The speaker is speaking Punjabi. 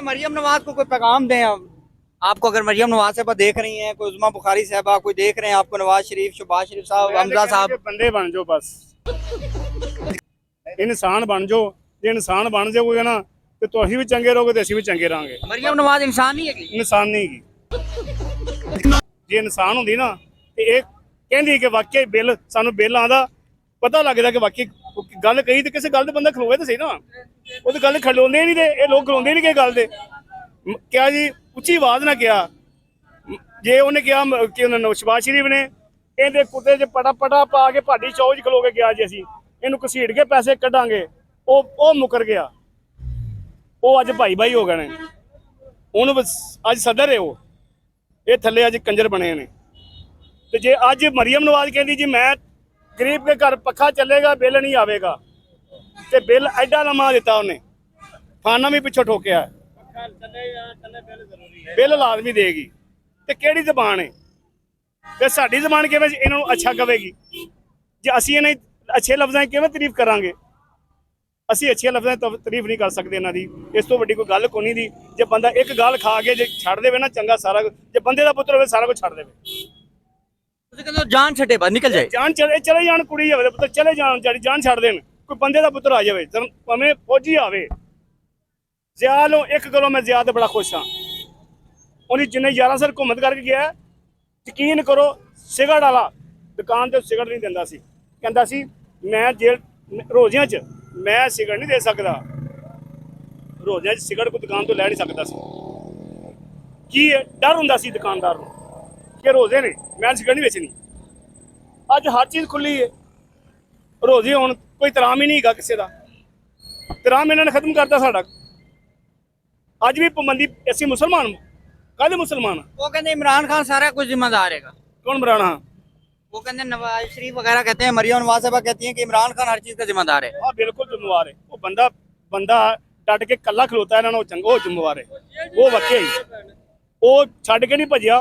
मरियम नवाज को कोई पैगाम दें आप? आपको अगर मरियम नवाज साहब देख रही हैं, कोई उज़मा बुखारी साहबा कोई देख रहे हैं आपको, नवाज शरीफ, शहबाज शरीफ साहब, हमजा साहब, ਬੰਦੇ ਬਣ ਜਾਓ ਬਸ ਇਨਸਾਨ ਬਣ ਜਾਓ। ਜੇ ਇਨਸਾਨ ਬਣ ਜਾਓਗੇ ਨਾ ਤੇ ਤੁਸੀਂ ਵੀ ਚੰਗੇ ਰਹੋਗੇ ਤੇ ਅਸੀਂ ਵੀ ਚੰਗੇ ਰਹਾਂਗੇ। मरियम नवाज इंसान नहीं है? ਇਨਸਾਨ ਨਹੀਂ ਹੈਗੀ। ਜੇ ਇਨਸਾਨ ਹੁੰਦੀ ਨਾ ਤੇ ਇਹ ਕਹਿੰਦੀ ਕਿ ਵਾਕਈ ਬਿੱਲ ਸਾਨੂੰ ਬਿੱਲ ਆਂਦਾ ਪਤਾ ਲੱਗਦਾ ਕਿ ਵਾਕਈ ਗੱਲ ਕਹੀ ਤੇ ਕਿਸੇ ਗੱਲ ਤੇ ਬੰਦਾ ਖਲੋਵੇ ਤਾਂ ਸਹੀ ਨਾ। ਉਹ ਤੇ ਗੱਲ ਖਲੋਂਦੇ ਨਹੀਂ ਤੇ ਇਹ ਲੋਕ ਖਲੋਂਦੇ ਨਹੀਂ ਕਿ ਗੱਲ ਦੇ ਕਿਹਾ ਜੀ ਉੱਚੀ ਆਵਾਜ਼ ਨਾ ਕਿਹਾ। ਜੇ ਉਹਨੇ ਕਿਹਾ ਕਿ ਉਹਨਾਂ ਨੂੰ ਸ਼ਹਬਾਜ਼ ਸ਼ਰੀਫ ਨੇ ਇਹਦੇ ਕੁੱਤੇ 'ਚ ਪਟਾ ਪਾ ਕੇ ਭਾਡੀ ਚੌਜ ਖਲੋ ਕੇ ਗਿਆ ਜੀ ਅਸੀਂ ਇਹਨੂੰ ਘਸੀੜ ਕੇ ਪੈਸੇ ਕੱਢਾਂਗੇ, ਉਹ ਮੁਕਰ ਗਿਆ। ਉਹ ਅੱਜ ਭਾਈ ਭਾਈ ਹੋ ਗਏ ਨੇ। ਉਹਨੂੰ ਅੱਜ ਸਦਰ ਹੈ ਉਹ, ਇਹ ਥੱਲੇ ਅੱਜ ਕੰਜਰ ਬਣੇ ਨੇ। ਤੇ ਜੇ ਅੱਜ ਮਰੀਮ ਨਵਾਜ਼ ਕਹਿੰਦੀ ਜੀ ਮੈਂ ਗਰੀਬ ਦੇ ਘਰ ਪੱਖਾ ਚੱਲੇਗਾ ਬਿੱਲ ਨਹੀਂ ਆਵੇਗਾ ਤੇ ਬਿੱਲ ਐਡਾ ਲੰਮਾ ਦਿੱਤਾ ਉਹਨੇ, ਫਾਨਾ ਵੀ ਪਿੱਛੋਂ ਠੋਕਿਆ, ਬਿੱਲ ਲਾਜ਼ਮੀ ਦੇਗੀ। ਤੇ ਕਿਹੜੀ ਜ਼ਬਾਨ ਹੈ ਤੇ ਸਾਡੀ ਜ਼ਬਾਨ ਕਿਵੇਂ ਇਹਨਾਂ ਨੂੰ ਅੱਛਾ ਕਹੇਗੀ? ਜੇ ਅਸੀਂ ਇਹਨਾਂ ਅੱਛੇ ਲਫ਼ਜ਼ਾਂ ਕਿਵੇਂ ਤਾਰੀਫ ਕਰਾਂਗੇ? ਅਸੀਂ ਅੱਛੇ ਲਫ਼ਜ਼ਾਂ ਦੀ ਤਾਰੀਫ ਨਹੀਂ ਕਰ ਸਕਦੇ ਇਹਨਾਂ ਦੀ। ਇਸ ਤੋਂ ਵੱਡੀ ਕੋਈ ਗੱਲ ਕੋਈ ਨਹੀਂ ਦੀ। ਜੇ ਬੰਦਾ ਇੱਕ ਗੱਲ ਖਾ ਕੇ ਜੇ ਛੱਡ ਦੇਵੇ ਨਾ ਚੰਗਾ ਸਾਰਾ ਕੁਝ, ਜੇ ਬੰਦੇ ਦਾ ਪੁੱਤਰ ਹੋਵੇ ਸਾਰਾ ਕੁਝ ਛੱਡ ਦੇਵੇ। ਤੁਸੀਂ ਕਹਿੰਦੇ ਹੋ ਜਾਨ ਛੱਡੇ ਬਾਅਦ ਨਿਕਲ ਜਾਏ, ਜਾਨ ਚਲੇ ਜਾਣ, ਕੁੜੀ ਹੋਵੇ ਪੁੱਤਰ ਚਲੇ ਜਾਣ, ਜਾਨ ਛੱਡ ਦੇਣ। ਕੋਈ ਬੰਦੇ ਦਾ ਪੁੱਤਰ ਆ ਜਾਵੇ ਭਾਵੇਂ ਫੌਜੀ ਆਵੇ। ਜ਼ਿਆ ਲੋ ਇੱਕ ਗੱਲੋਂ ਮੈਂ ਜ਼ਿਆ ਤੇ ਬੜਾ ਖੁਸ਼ ਹਾਂ। ਉਹਨੇ ਜਿੰਨੇ 11 ਸਾਲ ਘੁੰਮਤ ਕਰਕੇ ਗਿਆ, ਯਕੀਨ ਕਰੋ ਸਿਗਰਟ ਵਾਲਾ ਦੁਕਾਨ ਤੇ ਸਿਗਰਟ ਨਹੀਂ ਦਿੰਦਾ ਸੀ। ਕਹਿੰਦਾ ਸੀ ਮੈਂ ਜੇਲ੍ਹ ਰੋਜ਼ਿਆਂ 'ਚ ਮੈਂ ਸਿਗਰਟ ਨਹੀਂ ਦੇ ਸਕਦਾ, ਰੋਜ਼ਿਆਂ 'ਚ ਸਿਗਰਟ ਕੋਈ ਦੁਕਾਨ ਤੋਂ ਲੈ ਨਹੀਂ ਸਕਦਾ ਸੀ। ਕੀ ਡਰ ਹੁੰਦਾ ਸੀ ਦੁਕਾਨਦਾਰ ਨੂੰ ਕਿ ਰੋਜ਼ੇ ਨੇ ਮੈਂ ਸਿਗਰਟ ਨਹੀਂ ਵੇਚਣੀ। ਅੱਜ ਹਰ ਚੀਜ਼ ਖੁੱਲੀ ਹੈ, ਰੋਜ਼ੇ ਹੁਣ ਕੋਈ ਤਰਾਮ ਹੀ ਨਹੀਂ ਹੈਗਾ ਕਿਸੇ ਦਾ। ਤਰਾਮ ਇਹਨਾਂ ਨੇ ਖਤਮ ਕਰਤਾ ਸਾਡਾ। ਅੱਜ ਵੀ ਪਾਬੰਦੀ, ਅਸੀਂ ਮੁਸਲਮਾਨ ਕਾਹਦੇ ਮੁਸਲमान? वो कहते हैं इमरान खान सारा कुछ जिम्मेदार है। कौन मराना? वो कहते हैं नवाज शरीफ वगैरह कहते हैं, मरियम नवाज साहबा कहती हैं कि इमरान खान हर चीज का जिम्मेदार है। हाँ बिल्कुल जिम्मेवार है वो बंदा डट के कला खलोता है ना, वो जिम्मेवार है। वो वाकई वो छड़ के नहीं भजिया।